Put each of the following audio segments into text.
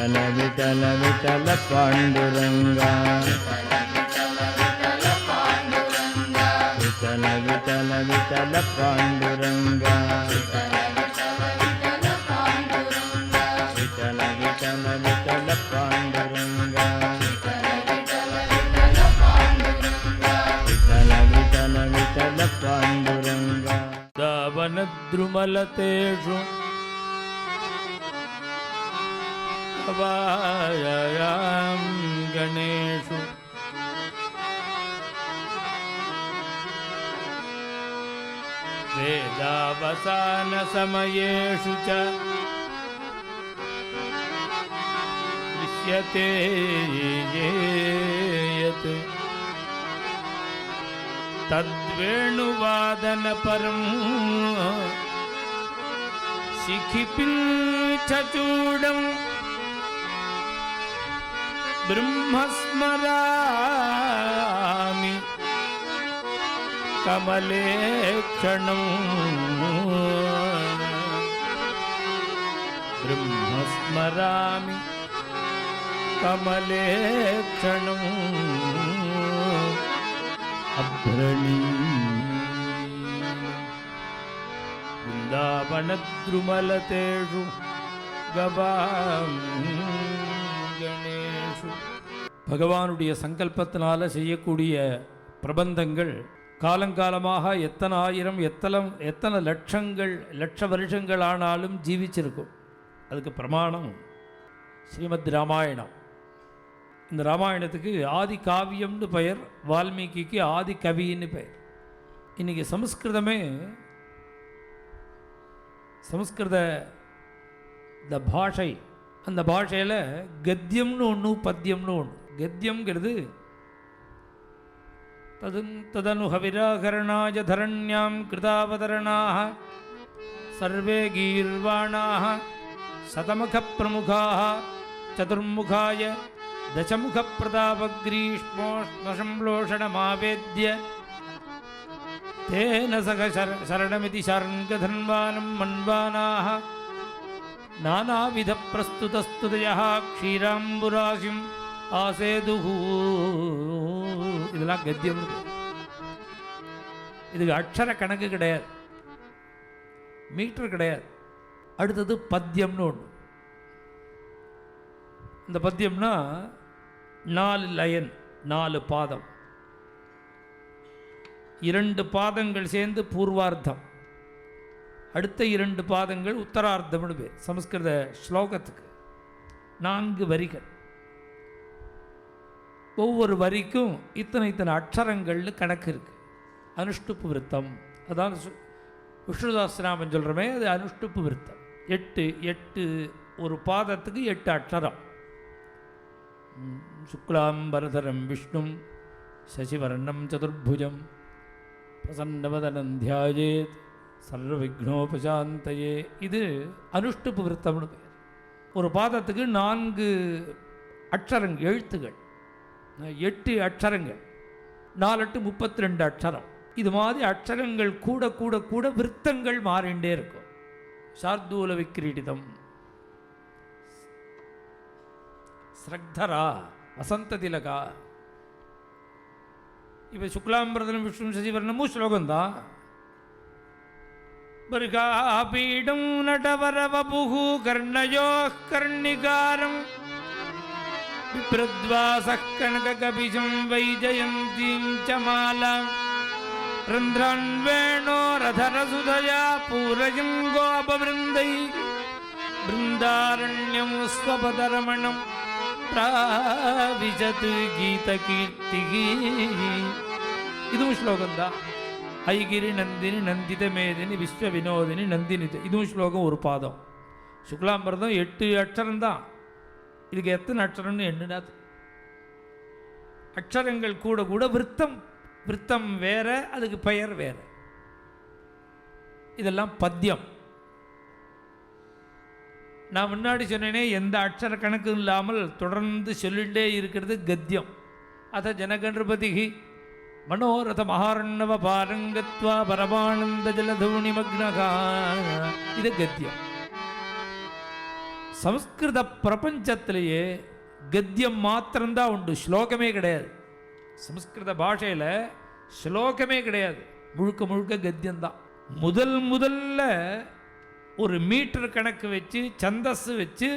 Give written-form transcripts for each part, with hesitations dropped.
विठल विठल विठल पांडुरंगा विठल विठल विठल पांडुरंगा विठल विठल विठल पांडुरंगा विठल विठल विठल पांडुरंगा दावनद्रुमलतेषु अवायां गणेषु वेदावसानसमयेषु च दृश्यते यत् तद्वेणुवादनपरं शिखिपिञ्छचूडम् ब्रह्मस्मरामि कमले क्षणं ब्रह्मस्मरामि कमले क्षणं अभ्रणी वृन्दावनद्रुमलतेषु गवां கணேஷு. பகவானுடைய சங்கல்பத்தினால செய்யக்கூடிய பிரபந்தங்கள் காலங்காலமாக எத்தனை ஆயிரம் எத்தனை லட்ச வருஷங்கள் ஆனாலும் ஜீவிச்சிருக்கும். அதுக்கு பிரமாணம் ஸ்ரீமத் ராமாயணம். இந்த ராமாயணத்துக்கு ஆதி காவியம்னு பெயர், வால்மீகிக்கு ஆதி கவின்னு பெயர். இன்றைக்கி சமஸ்கிருத இந்த பாஷை, அந்த பாஷையில் கத்தியம்னு ஒன்று, பத்தியம்னு ஒன்று. கத்தியம்ங்கிறது ததனு ஹவிராகரணாய தரண்யாம் கிருதாவதரணாக சர்வே கீர்வாணாக சதமுக பிரமுகாக சதுர்முகாய தசமுக பிரதாபக்ரீஷ்மோஷ்மசம்லோஷணமாவேத்ய தேன சக சரணமிதி சர்ங்கதன்வானம் மன்வானாக நானாவித பிரஸ்துதஸ்துதயா க்ஷீராம்புராசிம் ஆசேதுஹு. இதெல்லாம் கத்தியம். இதுக்கு அக்ஷர கணக்கு கிடையாது, மீட்டர் கிடையாது. அடுத்தது பத்தியம்னு ஒன்று. இந்த பத்தியம்னா 4 லைன், 4 பாதம், 2 பாதங்கள் சேர்ந்து பூர்வார்த்தம், அடுத்த 2 பாதங்கள் உத்தரார்த்தம்னு பேர். சமஸ்கிருத ஸ்லோகத்துக்கு 4 வரிகள். ஒவ்வொரு வரிக்கும் இத்தனை அக்ஷரங்கள்னு கணக்கு இருக்குது. அனுஷ்டுப்பு விருத்தம், அதான் விஷ்ணுதாஸ்நாமம் சொல்கிறோமே, அது அனுஷ்டுப்பு விருத்தம். 8 ஒரு பாதத்துக்கு 8 அக்ஷரம். சுக்லாம்பரதரம் விஷ்ணும் சசிவர்ணம் சதுர்புஜம் பிரசன்னவதனம் தியாயேத் சர்வ விக்னோபசாந்தயே. இது அனுஷ்டுப்பு விருத்தம்னு பேர். ஒரு பாதத்துக்கு 4 அக்ஷரங்கள், எழுத்துகள், 8 அக்ஷரங்கள், 4 8 32 அக்ஷரம். இது மாதிரி அக்ஷரங்கள் கூட கூட கூட விருத்தங்கள் மாறிண்டே இருக்கும். சார்தூல விக்கிரீடிதம், ஸ்ரக்தரா, வசந்த திலகா. இப்போ சுக்லாம்பரதனம் விஷ்ணு சசிவர்ணமும் ஸ்லோகம்தான். பர்காபீடம் நடவரவபுகு கர்ணயோः கர்ணிகாரம் விப்ரத்வாசः கனககபிஜம் வைஜயந்தீம் ச மாலாம் ரந்த்ரான்வேணோ ரதரசுதயா பூரயம் கோபவ்ருந்தை பிருந்தாரண்யம் ஸ்வபதரமணம் பிராவிஜத் கீதகீர்த்திகி. இதுவும் ஸ்லோகம்தான். ஐகிரி நந்தினி நந்தித மேதினி விஸ்வ வினோதினி நந்தினி. இதுவும் ஸ்லோகம், ஒரு பாதம். சுக்லாம்பரதம் 8 அக்ஷரம்தான். இதுக்கு எத்தனை அக்ஷரம்னு எண்ணினாது. அக்ஷரங்கள் கூட கூட விருத்தம் வேற, அதுக்கு பெயர் வேற. இதெல்லாம் பத்தியம். நான் முன்னாடி சொன்னேனே, எந்த அக்ஷர கணக்கும் இல்லாமல் தொடர்ந்து சொல்லிகிட்டே இருக்கிறது கத்தியம். அத ஜனகணபதிகி மனோரத மகாரணவ பாரங்கத்வா பரமானந்த ஜலதூணி மக்னகா. இது கத்தியம். சம்ஸ்கிருத பிரபஞ்சத்திலேயே கத்தியம் மாத்திரம்தான் உண்டு, ஸ்லோகமே கிடையாது. சம்ஸ்கிருத பாஷையில் ஸ்லோகமே கிடையாது, முழுக்க முழுக்க கத்தியம்தான். முதல்ல ஒரு மீட்டர் கணக்கு வச்சு சந்தஸ்ஸு வச்சு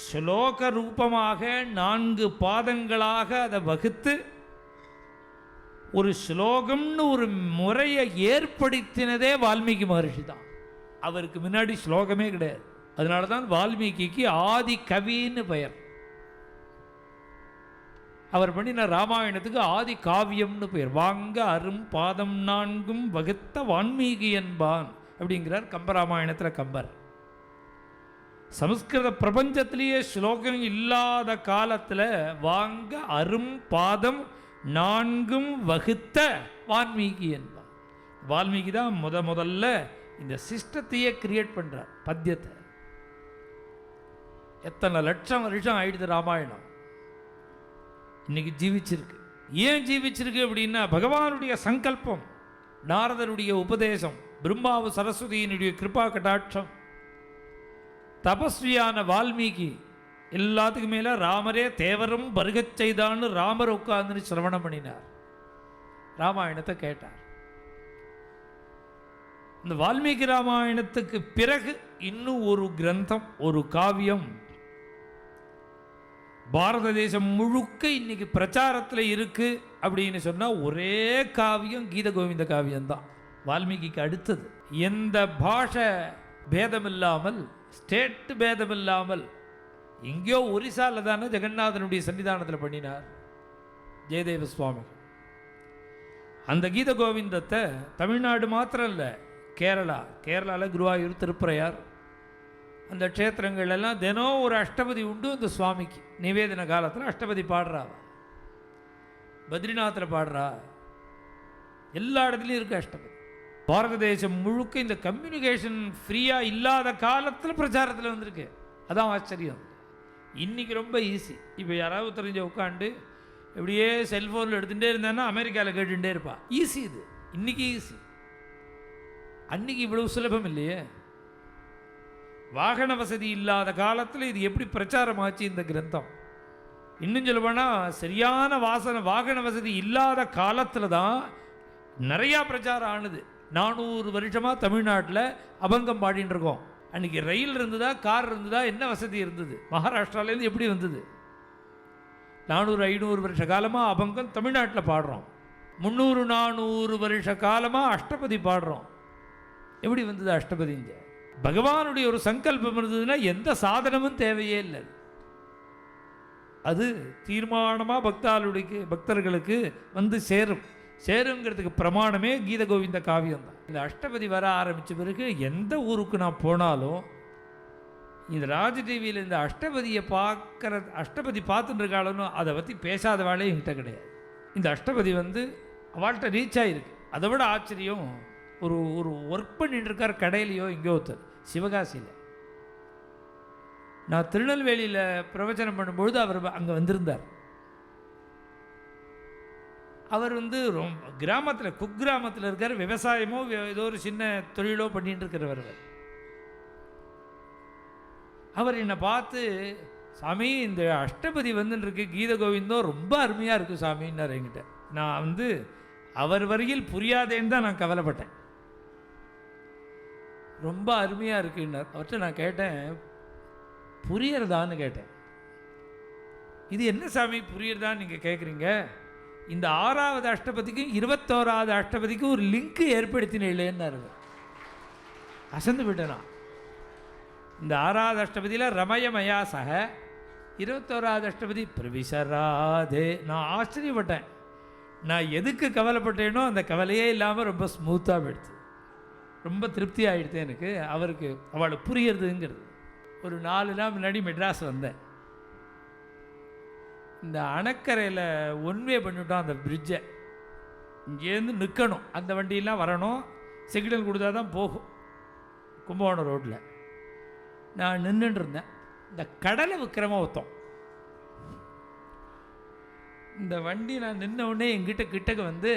ஸ்லோக ரூபமாக 4 பாதங்களாக அதை வகுத்து ஒரு ஸ்லோகம்னு ஒரு முறையை ஏற்படுத்தினதே வால்மீகி மகர்ஷி தான். அவருக்கு முன்னாடி ஸ்லோகமே கிடையாது. அதனால தான் வால்மீகிக்கு ஆதி கவின்னு பெயர். அவர் பண்ணின ராமாயணத்துக்கு ஆதி காவியம்னு பெயர். வாங்க அரும் பாதம் 4 வகுத்த வான்மீகி என்பான் அப்படிங்கிறார் கம்பராமாயணத்தில் கம்பர். சமஸ்கிருத பிரபஞ்சத்திலேயே ஸ்லோகம் இல்லாத காலத்தில் வாங்க அரும் பாதம் 4 வகுத்த வான்மீகி என்பான். வால்மீகி தான் முதல்ல இந்த சிஸ்டத்தையே கிரியேட் பண்ணுறார், பத்தியத்தை. எத்தனை லட்சம் வருஷம் ஆயிடுது ராமாயணம், இன்னைக்கு ஜீவிச்சிருக்கு. ஏன் ஜீவிச்சிருக்கு அப்படின்னா பகவானுடைய சங்கல்பம், நாரதருடைய உபதேசம், பிரம்மாவு சரஸ்வதியினுடைய கிருபா கடாட்சம், தபஸ்வியான வால்மீகி, எல்லாத்துக்கும் மேலே ராமரே தேவரும் வருகச் செய்தான்னு ராமர் உட்கார்ந்து சிரவணம் பண்ணினார், ராமாயணத்தை கேட்டார். இந்த வால்மீகி ராமாயணத்துக்கு பிறகு இன்னும் ஒரு கிரந்தம், ஒரு காவியம் பாரத தேசம் முழுக்க இன்னைக்கு பிரச்சாரத்தில் இருக்கு அப்படின்னு சொன்னால் ஒரே காவியம் கீத கோவிந்த காவியம்தான். வால்மீகிக்கு அடுத்தது எந்த பாஷை பேதம் இல்லாமல், ஸ்டேட் பேதம் இல்லாமல், எங்கேயோ ஒரிசாவில் தானே ஜெகநாதனுடைய சன்னிதானத்தில் பண்ணினார் ஜெயதேவ சுவாமி. அந்த கீத கோவிந்தத்தை தமிழ்நாடு மாத்திரம் இல்லை, கேரளாவில் குருவாயூர், திருப்பரையார், அந்த க்ஷேத்திரங்கள் எல்லாம் தினம் ஒரு அஷ்டபதி உண்டு. அந்த சுவாமிக்கு நிவேதன காலத்தில் அஷ்டபதி பாடுறா, பத்ரிநாத்தில் பாடுறா, எல்லா இடத்துலையும் இருக்குது அஷ்டபதி. பாரத தேசம் முழுக்க இந்த கம்யூனிகேஷன் ஃப்ரீயாக இல்லாத காலத்தில் பிரச்சாரத்தில் வந்திருக்கு. அதான் ஆச்சரியம். இன்றைக்கி ரொம்ப ஈஸி. இப்போ யாராவது தெரிஞ்ச உட்காந்து இப்படியே செல்ஃபோனில் எடுத்துகிட்டே இருந்தான்னா அமெரிக்காவில் கேட்டுகிட்டே இருப்பா. ஈஸி இது, இன்றைக்கி ஈஸி. அன்றைக்கி இவ்வளவு சுலபம் இல்லையே. வாகன வசதி இல்லாத காலத்தில் இது எப்படி பிரச்சாரமாச்சு இந்த கிரந்தம்? இன்னும் சொல்ல போனால் சரியான வாகன வசதி இல்லாத காலத்தில் தான் நிறையா பிரச்சாரம் ஆனது. 400 வருஷமாக தமிழ்நாட்டில் அபங்கம் பாடின்னு இருக்கோம். அன்றைக்கி ரயில் இருந்ததா, கார் இருந்ததா, என்ன வசதி இருந்தது? மகாராஷ்டிராலேருந்து எப்படி வந்தது? 400-500 வருஷ காலமாக அபங்கம் தமிழ்நாட்டில் பாடுறோம். 300-400 வருஷ காலமாக அஷ்டபதி பாடுறோம். எப்படி வந்தது அஷ்டபதிங்க? பகவானுடைய ஒரு சங்கல்பம் இருந்ததுன்னா எந்த சாதனமும் தேவையே இல்லை. அது தீர்மானமாக பக்தர்களுக்கு வந்து சேருங்கிறதுக்கு பிரமாணமே கீத கோவிந்த காவியம் தான். இந்த அஷ்டபதி வர ஆரம்பித்த பிறகு எந்த ஊருக்கு நான் போனாலும் இந்த ராஜ் டிவியில் இந்த அஷ்டபதியை அஷ்டபதி பார்த்துட்டு இருக்காளோ அதை பற்றி பேசாத வேலையும் என்கிட்ட கிடையாது. இந்த அஷ்டபதி அவள்கிட்ட ரீச் ஆகிருக்கு. அதை விட ஆச்சரியம், ஒரு ஒர்க் பண்ணிட்டு இருக்கார் கடையிலையோ எங்கேயோ ஒருத்தர், சிவகாசியில். நான் திருநெல்வேலியில் பிரவச்சனம் பண்ணும்பொழுது அவர் அங்கே வந்திருந்தார். அவர் ரொம்ப கிராமத்தில், குக்கிராமத்தில் இருக்கார். விவசாயமோ ஏதோ ஒரு சின்ன தொழிலோ பண்ணிட்டு இருக்கிறவர். அவர் என்னை பார்த்து, சாமி இந்த அஷ்டபதி வந்துருக்கு கீத கோவிந்தம் ரொம்ப அருமையாக இருக்குது சாமின்னார் என்கிட்ட. நான் அவர் வரையில் புரியாதேன்னு தான் நான் கவலைப்பட்டேன். ரொம்ப அருமையாக இருக்குன்னார். அவர்கிட்ட நான் கேட்டேன், புரியறதான்னு கேட்டேன். இது என்ன சாமி புரியறதான்னு நீங்கள் கேட்குறீங்க? இந்த 6வது அஷ்டபதிக்கும் 21வது அஷ்டபதிக்கும் ஒரு லிங்க் ஏற்படுத்தினேன்னாரு. அசந்து விட்டேனா. இந்த 6வது அஷ்டபதியில் ரமயமயா சக, 21வது அஷ்டபதி பிரவிசராதே. நான் ஆச்சரியப்பட்டேன். நான் எதுக்கு கவலைப்பட்டேனோ அந்த கவலையே இல்லாமல் ரொம்ப ஸ்மூத்தாக போயிடுது. ரொம்ப திருப்தி ஆகிடுது எனக்கு. அவளுக்கு புரியுறதுங்கிறது. ஒரு 4 நாள் முன்னாடி மெட்ராஸ் வந்தேன். இந்த அணக்கரையில் ஒன்வே பண்ணிவிட்டோம் அந்த பிரிட்ஜை. இங்கேருந்து நிற்கணும், அந்த வண்டியெல்லாம் வரணும், சிக்னல் கொடுத்தா தான் போகும் கும்பகோணம் ரோட்டில். நான் நின்றுட்டு இருந்தேன். இந்த கடலை விற்கிறமா ஒருத்தம், இந்த வண்டி நான் நின்ன உடனே கிட்டக்கு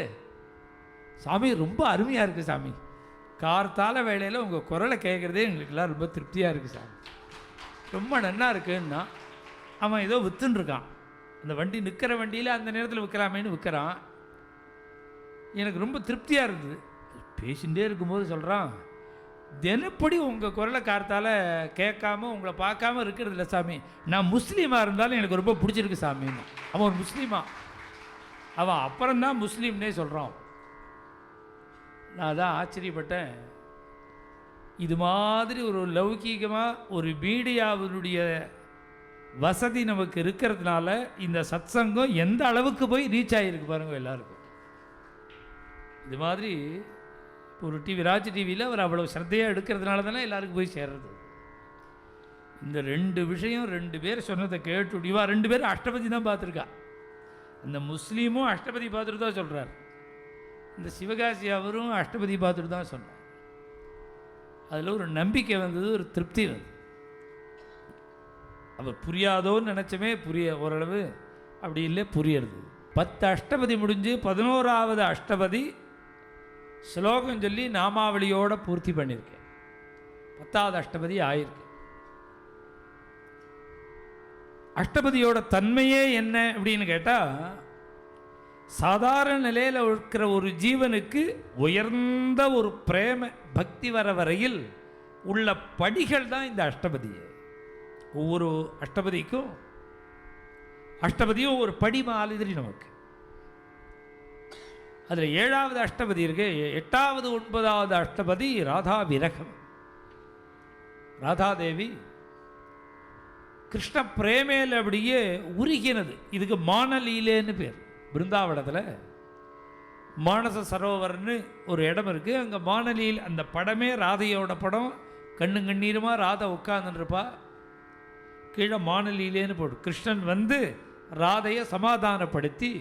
சாமி ரொம்ப அருமையாக இருக்குது சாமி, கார்த்தால வேளையில் உங்கள் குரலை கேட்குறதே எங்களுக்கெல்லாம் ரொம்ப திருப்தியாக இருக்குது சாமி ரொம்ப நன்னா இருக்குன்னா அவன் ஏதோ விற்றுன்னு இருக்கான். அந்த வண்டி நிற்கிற வண்டியில் அந்த நேரத்தில் விற்கலாமேன்னு விற்கிறான். எனக்கு ரொம்ப திருப்தியாக இருந்தது. பேசிகிட்டே இருக்கும்போது சொல்கிறான், தினப்படி உங்கள் குரலை கார்த்தால் கேட்காம உங்களை பார்க்காம இருக்கிறது இல்லை சாமி. நான் முஸ்லீமாக இருந்தாலும் எனக்கு ரொம்ப பிடிச்சிருக்கு சாமின்னு. அவன் ஒரு முஸ்லீமா, அவன் அப்புறம்தான் முஸ்லீம்னே சொல்கிறான். நான் தான் ஆச்சரியப்பட்டேன். இது மாதிரி ஒரு லௌகீகமாக ஒரு மீடியாவினுடைய வசதி நமக்கு இருக்கிறதுனால இந்த சத்சங்கம் எந்த அளவுக்கு போய் ரீச் ஆகிருக்கு பாருங்கள் எல்லாருக்கும். இது மாதிரி ஒரு டிவி, ராஜ் டிவியில் அவர் அவ்வளோ ஸ்ரத்தையாக எடுக்கிறதுனால தானே எல்லாருக்கும் போய் சேர்றது. இந்த 2 விஷயம் 2 பேர் சொன்னதை கேட்டு இவா 2 பேரும் அஷ்டபதி தான் பார்த்துருக்கா. அந்த முஸ்லீமும் அஷ்டபதி பார்த்துட்டு தான் சொல்கிறார். இந்த சிவகாசி அவரும் அஷ்டபதி பார்த்துட்டு தான் சொன்னார். அதில் ஒரு நம்பிக்கை வந்தது, ஒரு திருப்தி வந்தது. அவர் புரியாதோன்னு நினச்சமே ஓரளவு அப்படி இல்லை, புரியுறது. 10 அஷ்டபதி முடிஞ்சு 11வது அஷ்டபதி ஸ்லோகம் சொல்லி நாமாவளியோடு பூர்த்தி பண்ணியிருக்கேன். 10வது அஷ்டபதி ஆயிருக்கு. அஷ்டபதியோட தன்மையே என்ன அப்படின்னு கேட்டால், சாதாரண நிலையில் இருக்கிற ஒரு ஜீவனுக்கு உயர்ந்த ஒரு பிரேம பக்தி வர வரையில் உள்ள படிகள் தான் இந்த அஷ்டபதியை. ஒவ்வொரு அஷ்டபதியும் ஒரு படி மாதிரி நமக்கு. அதில் 7வது அஷ்டபதி இருக்கு. 8வது 9வது அஷ்டபதி ராதா விரகம். ராதாதேவி கிருஷ்ண பிரேமேல் அப்படியே உருகினது. இதுக்கு மானலீலேன்னு பேர். பிருந்தாவனத்தில் மானச சரோவர்னு ஒரு இடம் இருக்குது. அங்கே மானலீல், அந்த படமே ராதையோட படம். கண்ணு கண்ணீருமா ராதை உட்காந்துருப்பா. கீழே மானலீலேன்னு போடு. கிருஷ்ணன் வந்து ராதையை சமாதானப்படுத்தி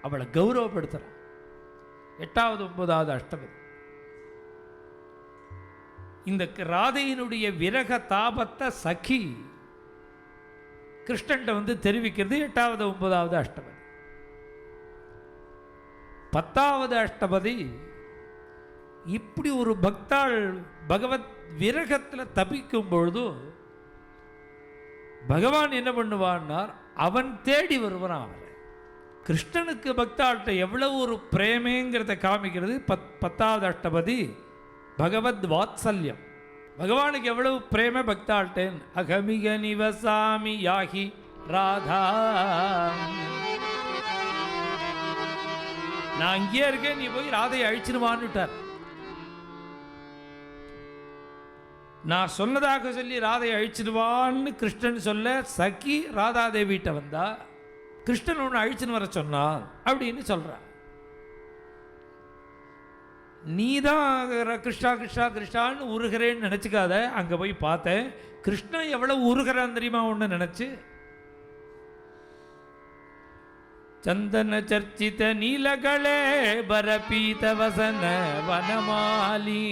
அவளை கௌரவப்படுத்துகிறான். 8வது 9வது அஷ்டபதி. இந்த ராதையினுடைய விரக தாபத்தை சகி கிருஷ்ணன்ட்ட வந்து தெரிவிக்கிறது 8வது 9வது அஷ்டபதி. 10வது அஷ்டபதி இப்படி ஒரு பக்தாள் பகவத் விரகத்தில் தப்பிக்கும் பொழுது பகவான் என்ன பண்ணுவான்னார், அவன் தேடி வருவான். அவரை கிருஷ்ணனுக்கு பக்தாள்கிட்ட எவ்வளவு ஒரு பிரேமேங்கிறத காமிக்கிறது 10வது அஷ்டபதி. பகவத் வாத்சல்யம், பகவானுக்கு எவ்வளவு பிரேம பக்தாள்டேன். அகமிக நிவசாமி யாகி ராதா, நான் அங்கேயே இருக்கேன், நீ போய் ராதையை அழிச்சிருவான்னுட்டார். நான் சொன்னதாக சொல்லி ராதையை அழிச்சிடுவான்னு கிருஷ்ணன் சொல்ல சகி ராதாதேவிட்ட வந்தா, கிருஷ்ணன் ஒன்று அழிச்சுன்னு வர சொன்னான் அப்படின்னு சொல்கிறான். நீ தான் கிருஷ்ணா கிருஷ்ணா கிருஷ்ணான்னு உருகிறேன்னு நினச்சிக்காத. அங்கே போய் பார்த்தேன், கிருஷ்ணன் எவ்வளவு உருகிறான் தெரியுமா ஒன்று நினச்சி. சந்தன சர்ச்சித நீலகளே பரபீத வசன வனமாலி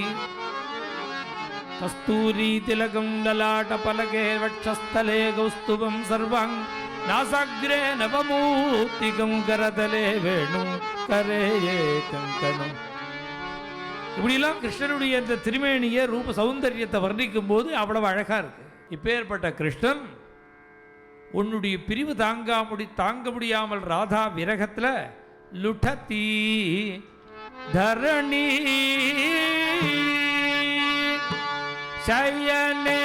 கஸ்தூரி திலகம் லலாட்ட பலகே வட்சஸ்தலே கௌஸ்துபம் சர்வங் நாசாக்ரே நவமூர்த்திகம் கரதலே வேணு கரேயே கங்கணம். இப்படிலாம் கிருஷ்ணனுடைய இந்த திருமேனிய ரூப சௌந்தரியத்தை வர்ணிக்கும் போது அவ்வளவு அழகா இருக்கு. இப்பேற்பட்ட கிருஷ்ணன் உன்னுடைய பிரிவு தாங்க முடியாமல் ராதா விரகத்தில் லுடதி தரணி சயனே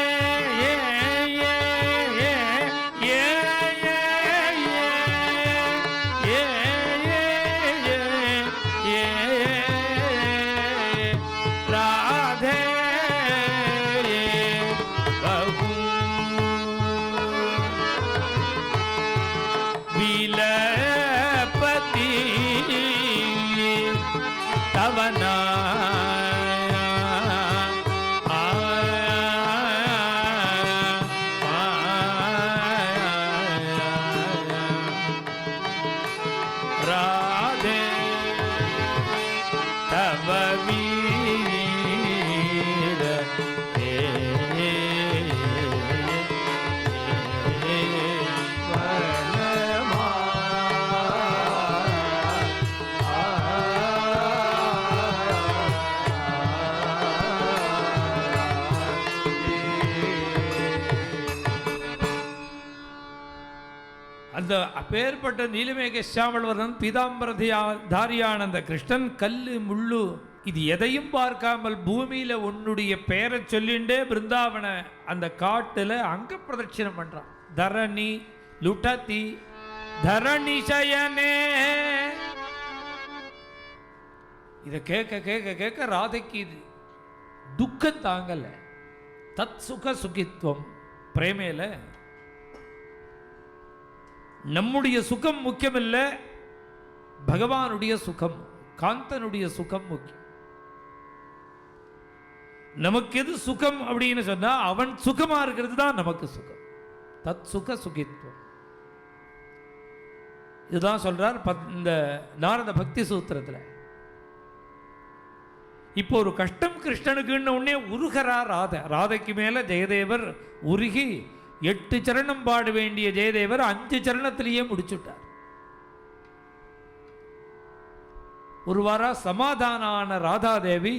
அந்த அப்பேற்பட்ட நீலமேக சியாமளவர்ணன் பீதாம்பரதாரியான அந்த கிருஷ்ணன் கல்லு முள்ளு இது எதையும் பார்க்காமல் பூமியில உன்னுடைய பெயரை சொல்லிண்டே பிருந்தாவன அந்த காட்டுல அங்க பிரதட்சிணம் பண்றான். தரணி லுட்டதி தரணிஷயனே. இதை கேட்க கேட்க கேட்க ராதைக்கு இது துக்கம் தாங்கல. தத் சுக சுகித்வம். பிரேமையில நம்முடைய சுகம் முக்கியம் இல்லை, பகவானுடைய சுகம், காந்தனுடைய சுகம் முக்கியம். நமக்கு எது சுகம் அப்படின்னு சொன்னா அவன் சுகமா இருக்கிறது தான் நமக்கு சுகம். தத் சுக சுகித்வம். இதுதான் சொல்றார் இந்த நாரத பக்தி சூத்திரத்தில். இப்போ ஒரு கஷ்டம் கிருஷ்ணனுக்குன்னு உடனே உருகிறா ராதை. ராதைக்கு மேல ஜெயதேவர் உருகி 8 சரணம் பாட வேண்டிய ஜெயதேவர் 5 சரணத்திலேயே முடிச்சுட்டார். ஒரு வாரம் சமாதான ராதாதேவி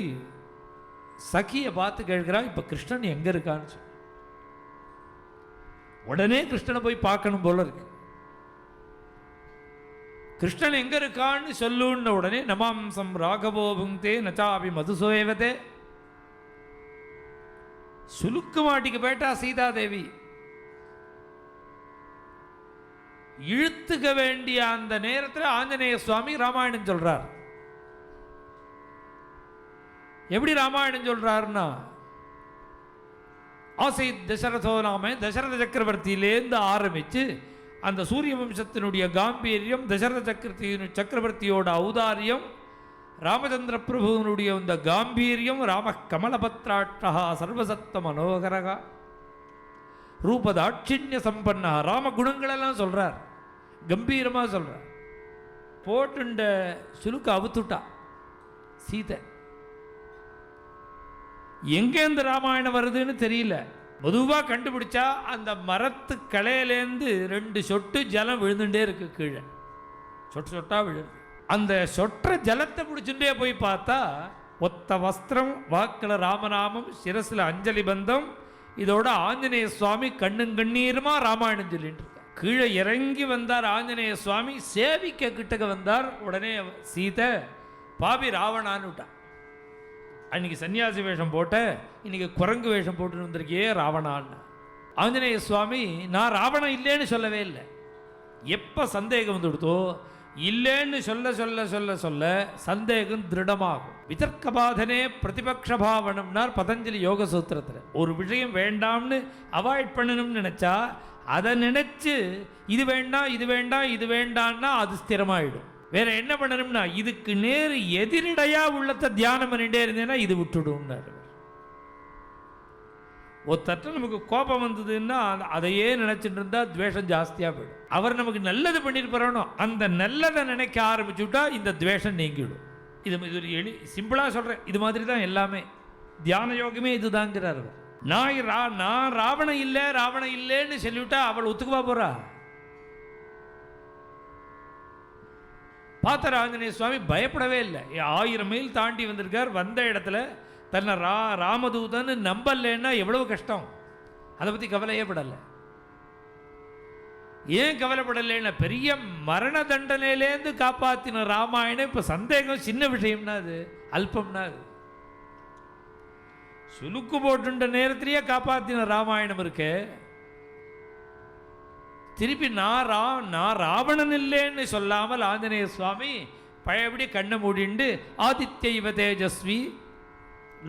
சகியை பார்த்து கேட்கிறா, இப்ப கிருஷ்ணன் எங்க இருக்கான்னு சொல்லி. உடனே கிருஷ்ணனை போய் பார்க்கணும் போல இருக்கு. கிருஷ்ணன் எங்க இருக்கான்னு சொல்லுன்ன உடனே நமாம்சம் ராகவோ புங்கே நச்சாபி மதுசோயவதே. சுலுக்கு மாட்டிக்கு போயிட்டா சீதாதேவி. இழுத்துக்க வேண்டிய அந்த நேரத்தில் ஆஞ்சநேய சுவாமி ராமாயணம் சொல்றார். எப்படி ராமாயணம் சொல்றாருன்னா, ஆசை தசரதோ நாம தசரத சக்கரவர்த்தியிலேருந்து ஆரம்பிச்சு அந்த சூரிய வம்சத்தினுடைய காம்பீரியம், தசரத சக்கரவர்த்தியோட ஔதாரியம், ராமச்சந்திர பிரபுவனுடைய இந்த காம்பீரியம், ராம கமலபத்ராட்டா சர்வசத்த மனோகரகா ரூபதாட்சிண்ய சம்பன்னா, ராம குணங்களெல்லாம் சொல்றார், கம்பீரமாக சொல்றார். போட்டுண்ட சுலுக்கு அவுத்துட்டா சீதை. எங்கேருந்து ராமாயணம் வருதுன்னு தெரியல. பொதுவாக கண்டுபிடிச்சா அந்த மரத்து களையிலேருந்து 2 சொட்டு ஜலம் விழுந்துட்டே இருக்கு கீழே, சொட்டு சொட்டா விழுது. அந்த சொற்ற ஜலத்தை பிடிச்சுட்டே போய் பார்த்தா ஒத்த வஸ்திரம், வாக்கில் ராமநாமம், சிரசில் அஞ்சலி பந்தம், இதோட ஆஞ்சநேய சுவாமி கண்ணும் கண்ணீருமா ராமாயணம் சொல்லிட்டு இருக்கார். கீழே இறங்கி வந்தார் ஆஞ்சநேய சுவாமி, சேவிக்க கிட்டக்க வந்தார். உடனே சீதை பாபி ராவணான்னு விட்டான். அன்னைக்கு சன்னியாசி வேஷம் போட்ட, இன்னைக்கு குரங்கு வேஷம் போட்டு வந்திருக்கே ராவணான்னு. ஆஞ்சநேய சுவாமி நான் ராவணன் இல்லைன்னு சொல்லவே இல்லை. எப்போ சந்தேகம் வந்து கொடுத்தோ இல்லைன்னு சொல்ல சொல்ல சொல்ல சொல்ல சந்தேகம் திருடமாகும். விதர்க்கபாதனே பிரதிபக்ஷ பாவனம்னார் பதஞ்சலி யோக சூத்திரத்தில். ஒரு விஷயம் வேண்டாம்னு அவாய்ட் பண்ணணும்னு நினைச்சா அதை நினைச்சு இது வேண்டாம் இது வேண்டாம் இது வேண்டாம்னா அது ஸ்திரமாயிடும். வேற என்ன பண்ணணும்னா இதுக்கு நேர் எதிரடையா உள்ளத்தை தியானம் பண்ணிட்டே இருந்தேன்னா இது விட்டுடும். ஒருத்தட்ட நமக்கு கோபம் வந்ததுன்னா அதையே நினைச்சிட்டு இருந்தா துவேஷம் ஜாஸ்தியா போயிடும். அவர் நமக்கு நல்லது பண்ணிருப்பாரோ அந்த நல்லதை நினைக்க ஆரம்பிச்சுட்டா இந்த துவேஷம் நீங்கிடும். இது சிம்பிளா சொல்றேன். இது மாதிரி தான் எல்லாமே. தியான யோகமே இதுதாங்கிறார். நான் ராவணன் இல்லை ராவணன் இல்லைன்னு சொல்லிவிட்டா அவள் ஒத்துக்குவா போறா? பார்த்தார் ஆஞ்சநேய சுவாமி பயப்படவே இல்லை. 1000 மைல் தாண்டி வந்திருக்கார். வந்த இடத்துல தன்னை ராமதூதன்னு நம்பலைன்னா எவ்வளவு கஷ்டம். அதை பற்றி கவலையே படலை. ஏன் கவலைப்படலைன்னா பெரிய மரண தண்டனையிலேருந்து காப்பாற்றின ராமாயணம் இப்போ சந்தேகம் சின்ன விஷயம்னா அது அல்பம்னா அது. சுலுக்கு போட்டுன்ற நேரத்திலேயே காப்பாற்றின ராமாயணம் இருக்கு. திருப்பி நான் ராவணன் இல்லைன்னு சொல்லாமல் ஆஞ்சநேய சுவாமி பழையபடி கண்ணை மூடிண்டு ஆதித்ய இவ தேஜஸ்வி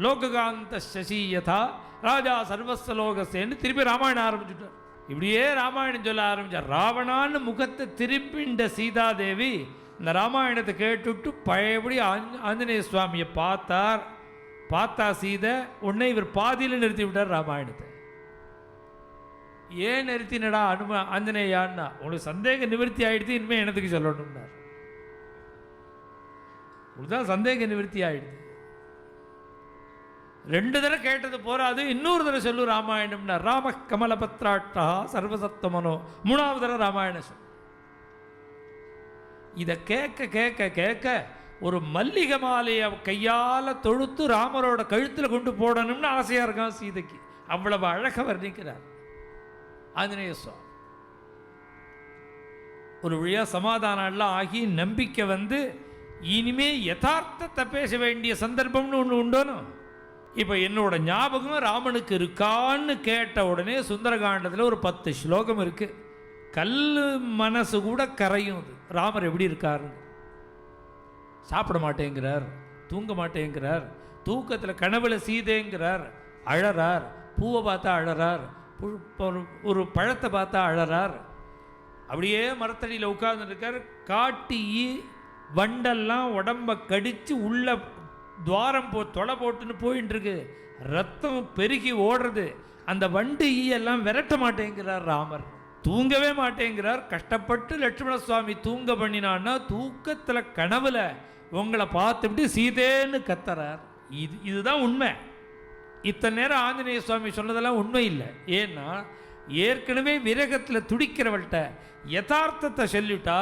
லோககாந்த சசியதா ராஜா சர்வஸ்வலோகசேன்னு திருப்பி ராமாயணம் ஆரம்பிச்சுட்டார். இப்படியே ராமாயணம் சொல்ல ஆரம்பிச்சார். ராவணான்னு முகத்தை திரும்பிண்ட சீதாதேவி இந்த ராமாயணத்தை கேட்டுவிட்டு பழையபடி ஆஞ்சநேய சுவாமியை பார்த்தா சீதை. உடனே இவர் பாதியில் நிறுத்தி விட்டார் ராமாயணத்தை. ஏன் நிறுத்தினடா ஆஞ்சநேயான்னா, உங்களுக்கு சந்தேக நிவர்த்தி ஆயிடுச்சு, இனிமேல் எனத்துக்கு சொல்லணும்னார். உங்களுக்குதான் சந்தேக நிவர்த்தி ஆயிடுது. 2 தடவை கேட்டது போறாது, இன்னொரு தடவை சொல்லு ராமாயணம்னா. ராம கமலபத்ராட்டா சர்வசத்தமனோ 3வது தடவை ராமாயணம் சொல்லு. இதை கேட்க கேட்க கேட்க ஒரு மல்லிகை மாலையை கையால் தொழுத்து ராமரோட கழுத்தில் கொண்டு போடணும்னு ஆசையாக இருக்கான் சீதைக்கு. அவ்வளவு அழகாக வர்ணிக்கிறார் ஆஞ்சநேய சுவாமி. ஒரு வழியாக சமாதானம் எல்லாம் ஆகி நம்பிக்கை வந்து இனிமே யதார்த்தத்தை பேச வேண்டிய சந்தர்ப்பம்னு ஒன்று உண்டோன்னு. இப்போ என்னோட ஞாபகம் ராமனுக்கு இருக்கான்னு கேட்ட உடனே சுந்தரகாண்டத்தில் ஒரு 10 ஸ்லோகம் இருக்குது. கல் மனசு கூட கரையும். அது ராமர் எப்படி இருக்காரு? சாப்பிட மாட்டேங்கிறார், தூங்க மாட்டேங்கிறார், தூக்கத்தில் கனவுல சீதேங்கிறார், அழறார், பூவை பார்த்தா அழறார், ஒரு பழத்தை பார்த்தா அழறார், அப்படியே மரத்தடியில் உட்கார்ந்துருக்கார். காட்டி வண்டெல்லாம் உடம்ப கடித்து உள்ள துவாரம் தொலை போட்டுன்னு போயின்னு இருக்கு, ரத்தம் பெருகி ஓடுறது. அந்த வண்டு ஈயெல்லாம் விரட்ட மாட்டேங்கிறார் ராமர், தூங்கவே மாட்டேங்கிறார். கஷ்டப்பட்டு லட்சுமண சுவாமி தூங்க பண்ணினான்னா தூக்கத்தில் கனவுல உங்களை பார்த்துட்டு சீதேன்னு கத்துறார். இதுதான் உண்மை. இத்தனை நேரம் ஆஞ்சநேய சுவாமி சொன்னதெல்லாம் உண்மை இல்லை. ஏன்னா ஏற்கனவே விரகத்தில் துடிக்கிறவள்கிட்ட யதார்த்தத்தை சொல்லிவிட்டா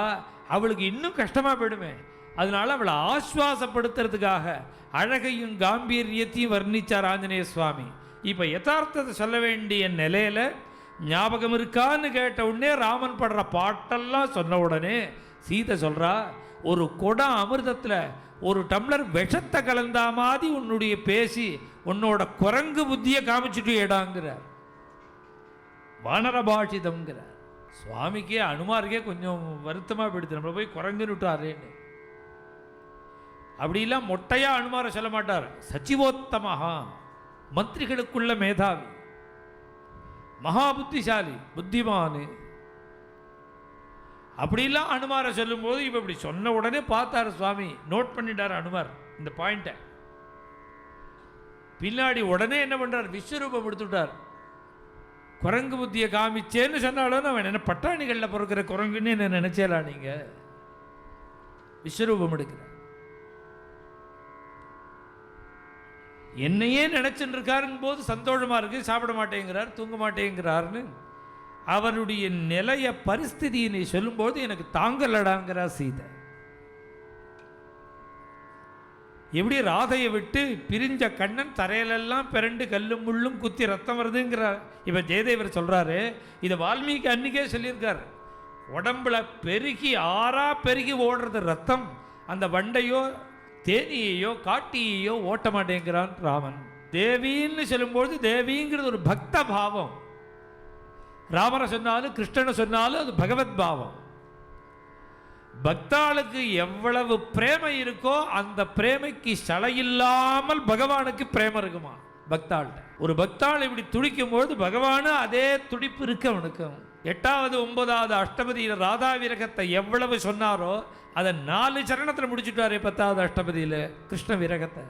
அவளுக்கு இன்னும் கஷ்டமாக போயிடுமே. அதனால அவளை ஆஸ்வாசப்படுத்துறதுக்காக அழகையும் காம்பீரியத்தையும் வர்ணித்தார் ஆஞ்சநேய சுவாமி. இப்போ யதார்த்தத்தை சொல்ல வேண்டிய நிலையில் ஞாபகம் இருக்கான்னு கேட்ட உடனே ராமன் படுற பாட்டெல்லாம் சொன்ன உடனே சீதை சொல்கிறா, ஒரு குடம் அமிர்தத்தில் ஒரு டம்ளர் விஷத்தை கலந்தா மாதிரி உன்னுடைய பேசி உன்னோட குரங்கு புத்தியை காமிச்சுட்டு ஏடாங்கிறார். வானரபாஷிதம்ங்கிறார். சுவாமிக்கே அனுமாருக்கே கொஞ்சம் வருத்தமாக போயிடுது, நம்மளை போய் குரங்குன்னு விட்டாரேன்னு. அப்படிலாம் மொட்டையாக அனுமாரை சொல்ல மாட்டார். சச்சிவோத்தமஹா, மந்திரிகளுக்குள்ள மேதாவி, மகா புத்திசாலி, புத்திமானு, அப்படிலாம் அனுமாரை சொல்லும்போது இப்போ இப்படி சொன்ன உடனே பார்த்தார் சுவாமி, நோட் பண்ணிட்டார் அனுமார் இந்த பாயிண்ட்டை. பின்னாடி உடனே என்ன பண்ணுறார், விஸ்வரூபம் எடுத்துட்டார். குரங்கு புத்தியை காமிச்சேன்னு சொன்னாலும் அவன் என்ன பட்டாணிகளில் பிறக்கிற குரங்குன்னு என்ன நினைச்சேலாம் நீங்கள்? விஸ்வரூபம் எடுக்கிறார். என்னையே நினைச்சுட்டு இருக்காருங்க போது சந்தோஷமா இருக்கு. சாப்பிட மாட்டேங்கிறார், தூங்க மாட்டேங்கிறார்னு அவருடைய நிலைய பரிஸ்திதியை சொல்லும்போது எனக்கு தாங்கலடாங்கிறார் சீதை. எப்படி ராதையை விட்டு பிரிஞ்ச கண்ணன் தரையிலெல்லாம் பிறண்டு கல்லும் முள்ளும் குத்தி ரத்தம் வருதுங்கிறார். இப்போ ஜெயதேவர் சொல்றாரு, இதை வால்மீகி அன்னைக்கே சொல்லியிருக்கார். உடம்புல பெருகி ஆறா பெருகி ஓடுறது ரத்தம், அந்த வண்டையோ தேனியையோ காட்டியையோ ஓட்ட மாட்டேங்கிறான் ராமன். தேவின்னு சொல்லும்போது தேவிங்கிறது ஒரு பக்த பாவம். ராமரை சொன்னாலும் கிருஷ்ணனை சொன்னாலும் அது பகவத் பாவம். பக்தாளுக்கு எவ்வளவு பிரேமை இருக்கோ அந்த பிரேமைக்கு சளையில்லாமல் பகவானுக்கு பிரேமம் இருக்குமா பக்தாள்கிட்ட. ஒரு பக்தாள் இப்படி துடிக்கும் பொழுது பகவானு அதே துடிப்பு இருக்கு அவனுக்கு. 8வது 9வது அஷ்டபதியில் ராதா விரகத்தை எவ்வளவு சொன்னாரோ அதை 4 சரணத்தில் முடிச்சுட்டாரு 10வது அஷ்டபதியில் கிருஷ்ண விரகத்தை.